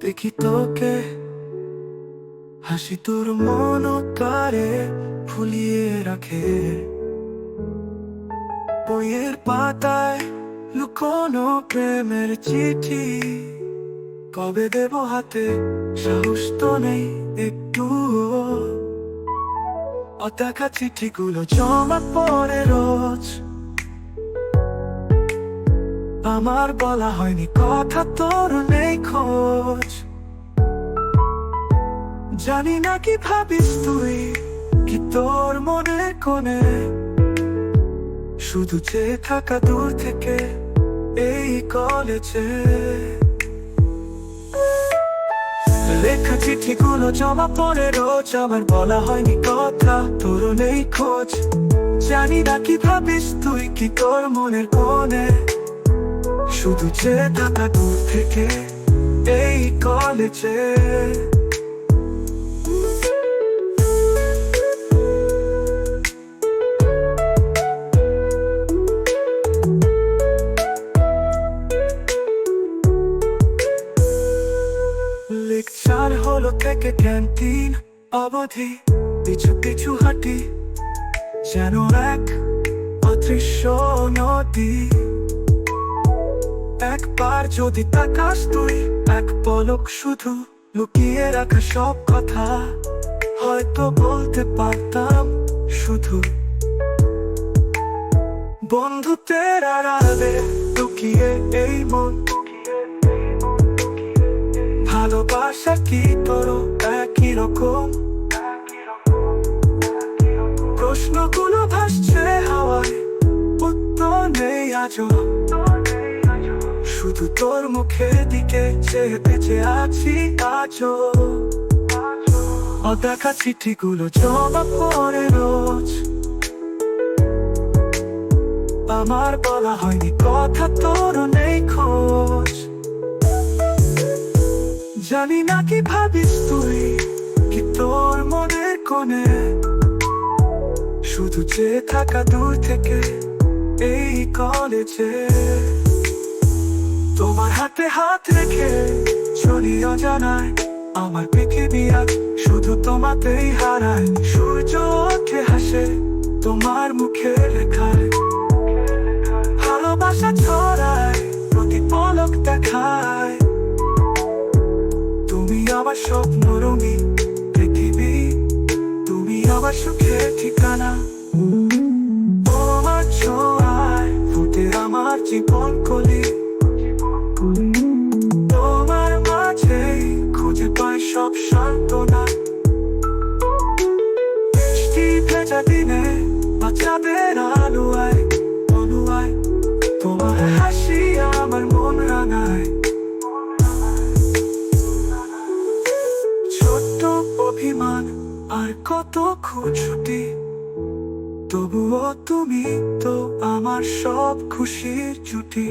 দেখি তোকে, হাসি তোর মন তারে ফুলিয়ে রাখে। বইয়ের পাতায় লুকোনো প্রেমের চিঠি, কবে দেব হাতে সাহস তো নেই একটু। অদেখা চিঠিগুলো জমা পড়ে রোজ, আমার বলা হয়নি কথা, তোর নেই খোঁজ। জানি না কি ভাবিস তুই, কি তোর মনে কোণে শুধু চেয়ে থাকা দূর থেকে এই কলেজে। লেখা চিঠিগুলো জমা পড়ে রোজ, আমার বলা হয়নি কথা, তোর নেই খোঁজ। জানি না কি ভাবিস তুই, কি তোর মনের কোণে শুধু চেয়ে থাকা দূর থেকে এই কলেজে। লেকচার হলো থেকে ক্যান্টিন অবধি, পিছু পিছু হাঁটি যেন এক অদৃশ্য নদী। একবার যদি তাকাস তুই, এক পলক শুধু, লুকিয়ে রাখা সব কথা হয়তো বলতে পারতাম শুধু। বন্ধুত্বের আড়ালে লুকিয়ে এই মন, ভালোবাসা কি তোর একই রকম? প্রশ্নগুলো ভাসছে হাওয়ায়, উত্তর নেই আজও। শুধু তোর মুখের দিকে চেয়ে বেঁচে আছি আজও। অদেখা চিঠিগুলো জমা পড়ে রোজ, আমার বলা হয়নি কথা, তোর নেই খোঁজ। জানি না কি ভাবিস তুই, কি তোর মনের কোণে শুধু চেয়ে থাকা দূর থেকে এই কলেজে। তোমার হাতে হাত রেখে চলি অজানায়, আমার পৃথিবী আজ শুধু তোমাতেই হারায়। সূর্য ওঠে হাসে তোমার মুখে রেখায়, ভালোবাসা ছড়ায় প্রতি পলক দেখায়। তুমি আমার স্বপ্ন রঙিন পৃথিবী, তুমি আমার সুখের ঠিকানা। তোমার ছোঁয়ায় ফুটে আমার জীবন কলি, তোমার মাঝেই খুঁজে পাই সব সান্ত্বনা। বৃষ্টি ভেজা দিনে বাচ্চাদের আলোয় অনুয়ায়, তোমার হাসি আমার মন রাঙায়। ছোট্ট অভিমান আর কত খুঁজুটি, তবুও তুমি তো আমার সব খুশির জুটি।